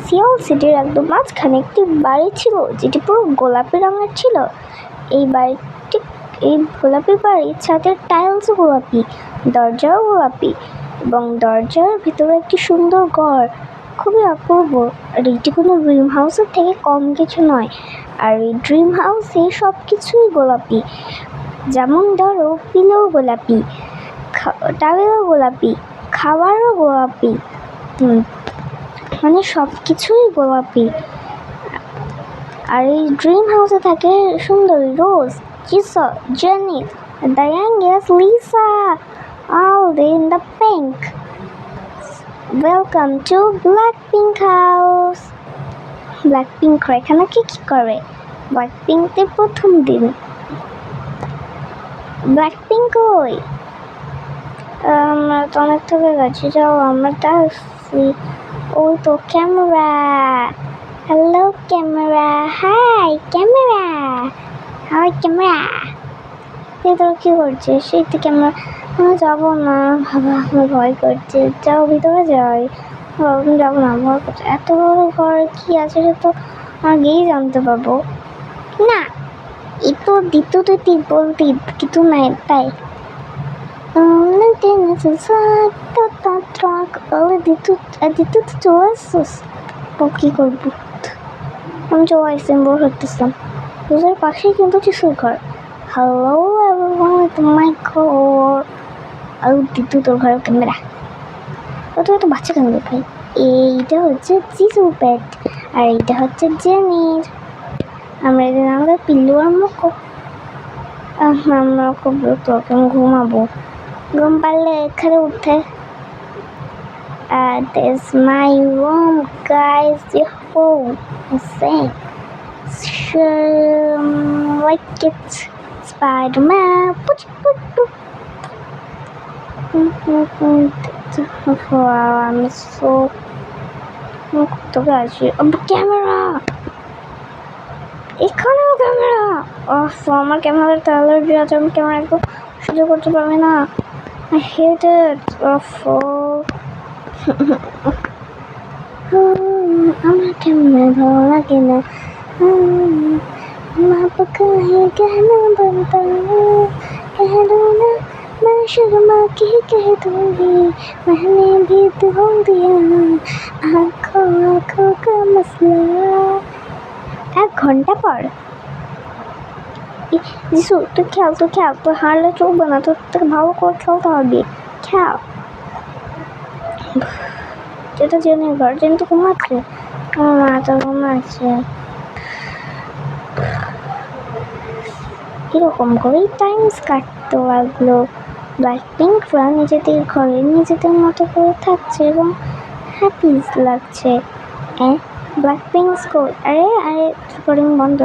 Seoul সিটির একদম মাঝখানে একটি বাড়ি ছিল যেটি পুরো গোলাপি রঙের ছিল। এই গোলাপি বাড়ির ছাদের টাইলসও গোলাপি, দরজাও গোলাপি এবং দরজার ভিতরে একটি সুন্দর ঘর, খুবই অপূর্ব। আর এটি কোনো ড্রিম হাউসের থেকে কম কিছু নয়। আর এই ড্রিম হাউসে সব কিছুই গোলাপি, যেমন ধরো পিলো গোলাপি, টাওয়েলও গোলাপি, খাবারও গোলাপি, মানে সব কিছুই গোলাপি। আর এই ড্রিম হাউসে থাকে সুন্দরী রোজ, জিসো, jenny, the youngest Lisa, all in the pink. Welcome to Blackpink house. Blackpink এখানে কি করে? Blackpinkদের প্রথম দিন। Blackpink কই? আমরা তো অনেক থেকে গেছি, যাও আমরা আসছি। ওই তো camera. Hello camera, hi camera, hi camera. তোরা কি করছিস? সেই তো ক্যামেরা। আমি যাবো না বাবা, আমার ভয় করছে। যাও ভিতরে যাই। আমি যাবো না, ভয় করছে। এত বড় ঘর কি আছে সে তো আগেই জানতে পারবো না। এ তো দ্বিতীয় তুই বলতি কিন্তু নাই তাই দ্বিতীয় চলে আসছিস। কি করবো? আমি চলে আসছি, আমি বড় হতেছিলাম। রোজের পাশেই কিন্তু চিসুর ঘর। হ্যালো মাই গড, আর দ্বিতীয় তোর ঘরের ক্যামেরা। তো একটা বাচ্চা কেন ভাই? এইটা হচ্ছে চিসুর পেট আর এইটা হচ্ছে জেনির। আমরা এদিন আমাদের পিল্লু আর মুখো আমরা খুব তোকে ঘুমাবো। ঘুম পারলে এখানে উঠে। This is my room, guys. Insane. Like it, Spider-Man. Wow, I'm so. Camera. এখানেও ক্যামেরা। আমার ক্যামেরাতে অ্যালার্জি আছে, আমি ক্যামেরা একদম সহ্য করতে পারবি না। I hate it. আমার ক্যামেরা ভালো লাগে না। माप का है कहना बनता, कह दो ना मैं शर्मा के कह दूंगी, मैंने भी तो दिया आँखों का मसला। 1 ঘন্টা পর যিশু তুই খেল, তুই হারলে চলবে না, তোকে ভালো করে খেলতে হবে। খেল। যেটা জেনে ঘর কিন্তু ঘুমাচ্ছে, আমার মা তো ঘুমাচ্ছে। এরকম করেই টাইম কাটতে লাগলো। ব্ল্যাকপিঙ্করা নিজেদের ঘরে নিজেদের মতো করে থাকছে এবং হ্যাপি লাগছে। Blackpink school. আরে রেকর্ডিং বন্ধ।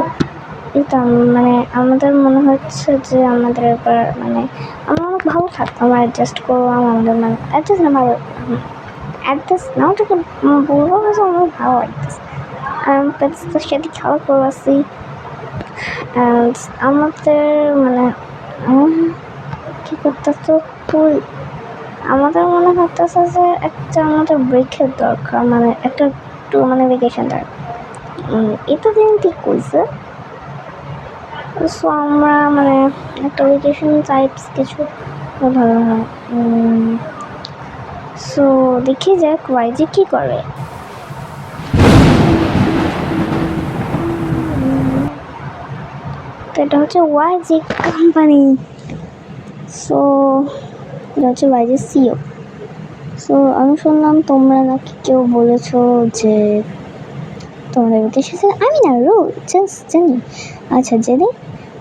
এটা মানে আমাদের মনে হচ্ছে যে আমাদের এবার মানে আমরা অনেক ভালো থাকতাম, অ্যাডজাস্ট করলাম। আমাদের মানে অ্যাডজাস্ট না, ভালো অ্যাডজাস্ট না, ওটাকে বলবো হচ্ছে আমরা ভালো অ্যাডজাস্ট। তার সাথে খেলা করছি। আমাদের মানে কী করতেছে তুই? আমাদের মনে হতেছে যে একটা আমাদের ব্রেকের দরকার, মানে একটা একটু মানে ভ্যাকেশন দরকার। এটা দিন ঠিক করছে। সো আমরা মানে একটা ভ্যাকেশন টাইপস কিছু ভালো হয়। সো দেখি যাক ওয়াইজি কী করে। তো এটা হচ্ছে ওয়াইজি কোম্পানি। সো এটা হচ্ছে ওয়াইজি সিও। সো আমি শুনলাম তোমরা নাকি কেউ বলেছো যে তোমাদের উদ্দেশ্যে আমি না জাস্ট জানি। আচ্ছা জেনে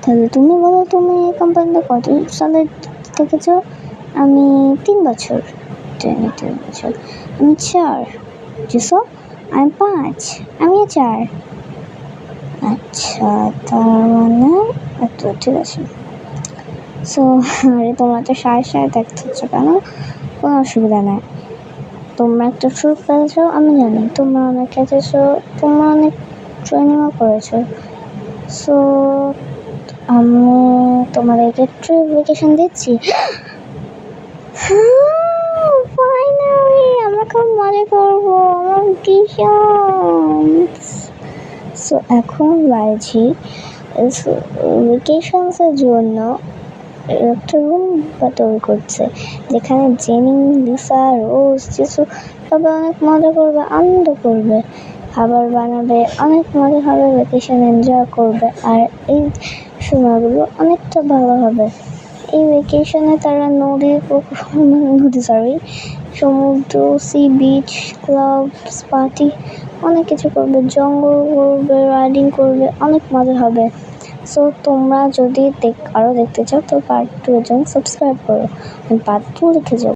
তাহলে তুমি বলো, তুমি এই কোম্পানিতে কত সালে থেকেছো? আমি 3 বছর। 3 বছর। আমি 4। জিসো? আমি 5। আমিও 4। আচ্ছা তার মানে আচ্ছা ঠিক আছে। সো আরে তোমরা তো সাড়ে দেখতেছ কেন? কোনো অসুবিধা নেই। তোমরা একটা ট্রিপ পেয়েছো আমি জানি, তোমরা অনেক খেতেছো, তোমরা অনেক ট্রেনিংও করেছো। সো আমি তোমাদেরকে ট্রিপ ভ্যাকেশন দিচ্ছি। ফাইনালি আমরা খুব মজা করবো। আমার ভ্যাকেশনস। সো এখন লাইজি ভ্যাকেশনসের জন্য একটা রুম তৈরি করছে, যেখানে জেনি, লিসা, রোজ, জিসু সবাই অনেক মজা করবে, আনন্দ করবে, খাবার বানাবে, অনেক মজা হবে, ভ্যাকেশন এনজয় করবে। আর এই সময়গুলো অনেকটা ভালো হবে। এই ভ্যাকেশনে তারা সমুদ্র, সি বিচ, ক্লাব, পার্টি অনেক কিছু করবে, জঙ্গল করবে, রাইডিং করবে, অনেক মজা হবে। সো তোমরা যদি আরও দেখতে চাও তো পার্ট 2 এর জন্য সাবস্ক্রাইব করো, আমি পার্ট 2 লিখে যাবো।